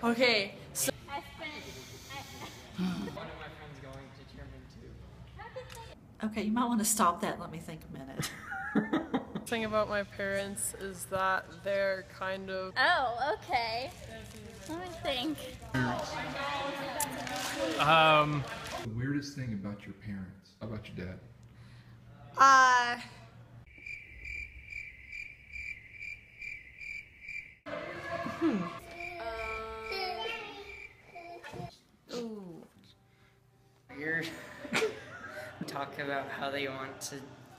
Okay, so One of my friends going to German too. Okay, you might want to stop that and let me think a minute. the thing about my parents is that they're kind of... Oh, okay. Let me think. The weirdest thing about your parents, about your dad? Ooh. Weird. Talk about how they want to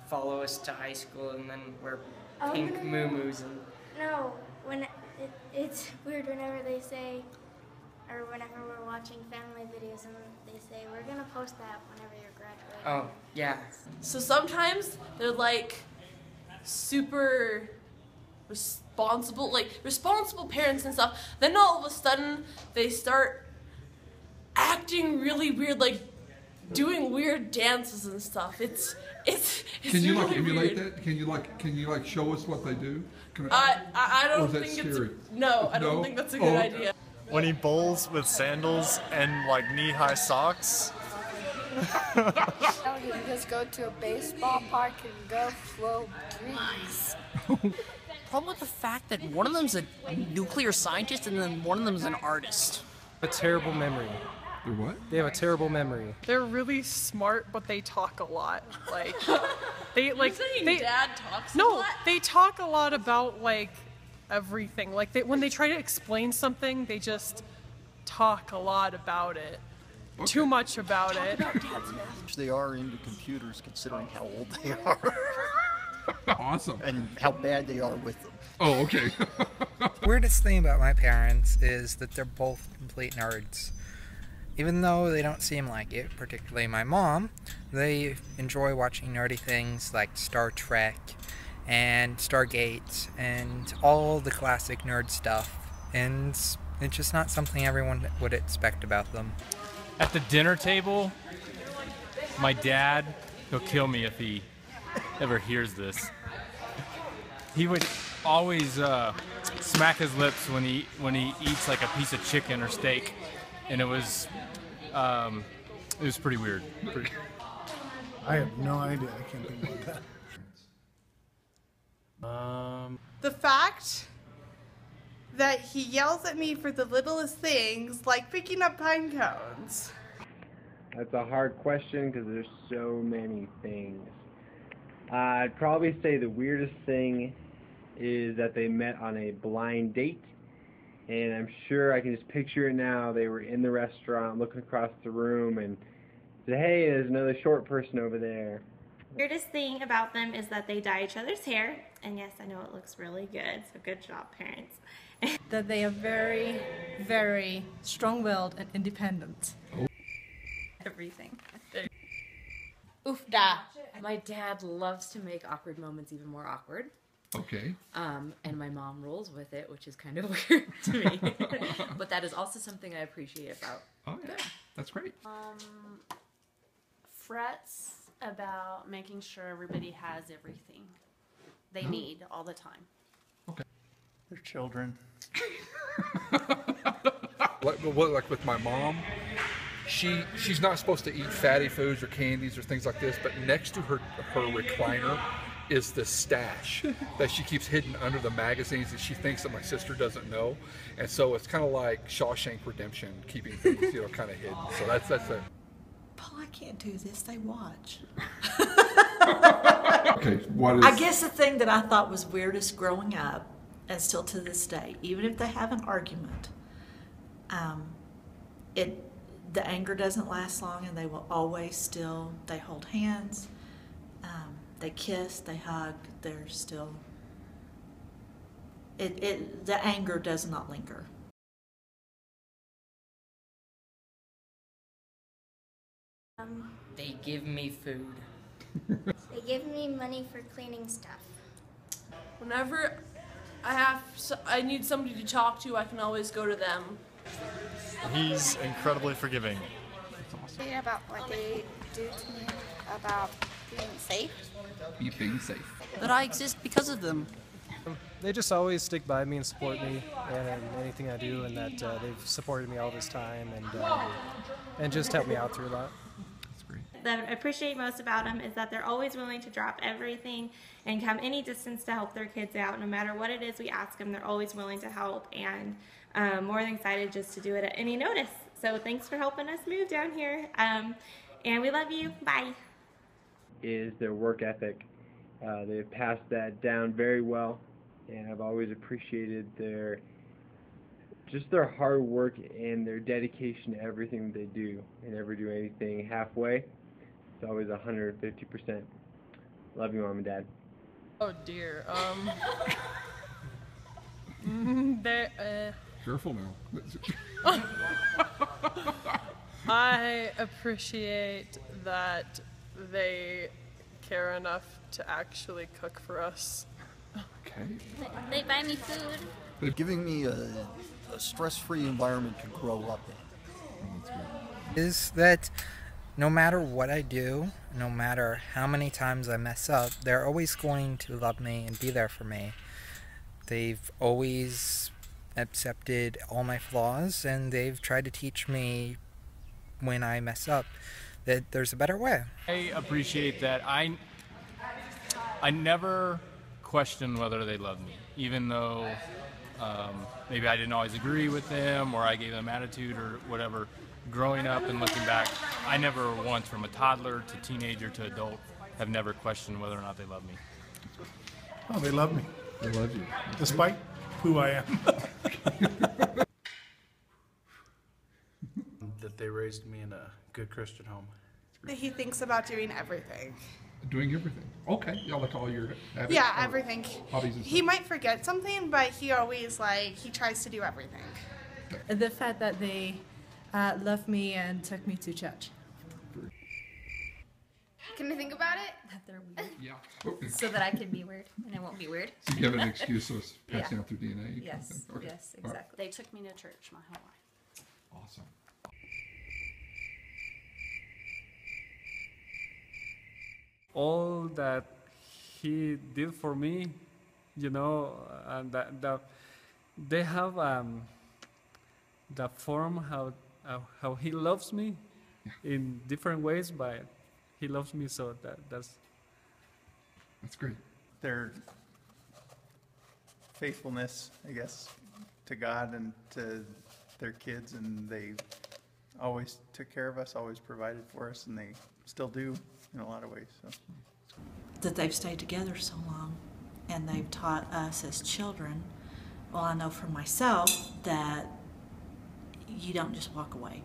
follow us to high school and then wear pink moo-moos and... No, when it's weird whenever they say, or whenever we're watching family videos and they say, we're gonna post that whenever you're graduating. Oh, yeah. So sometimes they're like super responsible, like responsible parents and stuff. Then all of a sudden they start acting really weird, like doing weird dances and stuff. It's Can you like really emulate weird. that? Can you like show us what they do? I Or don't is that think scary? I don't No? think that's a Oh, good okay. idea. When he bowls with sandals and like knee-high socks. You can just go to a baseball park and go flow breeze. Probably the fact that one of them's a nuclear scientist and then one of them's an artist. A terrible memory. They're what? They have a terrible memory. They're really smart, but they talk a lot. Like they like Dad talks a no, lot? they talk a lot about like everything. Like when they try to explain something, they just talk a lot about it. Okay. Too much about it. They are into computers considering how old they are Awesome. and how bad they are with them. Oh, okay. Weirdest thing about my parents is that they're both complete nerds. Even though they don't seem like it, particularly my mom, they enjoy watching nerdy things like Star Trek and Stargate and all the classic nerd stuff. And it's just not something everyone would expect about them. At the dinner table, my dad, he'll kill me if he ever hears this. He would always smack his lips when he eats like a piece of chicken or steak, and it was pretty weird. I have no idea. I can't think about that. The fact that he yells at me for the littlest things, like picking up pine cones. That's a hard question because there's so many things. I'd probably say the weirdest thing is that they met on a blind date, and I'm sure I can just picture it now. They were in the restaurant looking across the room and said, "Hey, there's another short person over there." Weirdest thing about them is that they dye each other's hair, and yes, I know it looks really good, so good job, parents. That they are very, very strong-willed and independent. Everything. Oof da. My dad loves to make awkward moments even more awkward. Okay. And my mom rolls with it, which is kind of weird to me. But that is also something I appreciate about Oh yeah, that's great. Frets about making sure everybody has everything they need all the time. Okay. They're children. Like with my mom, she's not supposed to eat fatty foods or candies or things like this, but next to her recliner is the stash that she keeps hidden under the magazines that she thinks that my sister doesn't know, and so it's kind of like Shawshank Redemption, keeping things kind of hidden. So that's a. Paul, I can't do this. They watch. Okay, what is? I guess the thing that I thought was weirdest growing up, and still to this day, even if they have an argument, the anger doesn't last long, and they will always they hold hands, they kiss, they hug. They're still. The anger does not linger. They give me food. They give me money for cleaning stuff. Whenever I need somebody to talk to, I can always go to them. He's incredibly forgiving. About what they do to me, about being safe. Being safe. That I exist because of them. They just always stick by me and support me in anything I do, and that they've supported me all this time and just helped me out through a lot. That I appreciate most about them is that they're always willing to drop everything and come any distance to help their kids out. No matter what it is we ask them, they're always willing to help, and more than excited just to do it at any notice. So thanks for helping us move down here, and we love you. Bye. Is their work ethic. They've passed that down very well, and I've always appreciated their hard work and their dedication to everything they do. They never do anything halfway. It's always 150%. Love you, Mom and Dad. Oh dear. Careful now. I appreciate that they care enough to actually cook for us. Okay. They buy me food. They're giving me a stress-free environment to grow up in. Is that no matter what I do, no matter how many times I mess up, they're always going to love me and be there for me. They've always accepted all my flaws, and they've tried to teach me when I mess up that there's a better way. I appreciate that I never question whether they love me, even though maybe I didn't always agree with them or I gave them attitude or whatever. Growing up and looking back, I never once, from a toddler to teenager to adult, have never questioned whether or not they love me. Oh, they love me. They love you. Despite who I am. That they raised me in a good Christian home. He thinks about doing everything. Doing everything. Okay. Yeah, like all your habits. Yeah, everything. Hobbies and He stuff. might forget something, but he always he tries to do everything. The fact that they loved me and took me to church. Can I think about it? That they're weird. Yeah. Okay. So that I can be weird and I won't be weird. So you have an excuse, so it's passed Yeah. down through DNA. Yes, Okay. yes, All right. exactly. They took me to church my whole life. Awesome. All that he did for me, you know, and that they have the form how he loves me in different ways, but he loves me, so that's great. Their faithfulness, I guess, to God and to their kids, and they always took care of us, always provided for us, and they still do in a lot of ways. So. That they've stayed together so long and they've taught us as children. Well, I know for myself that you don't just walk away.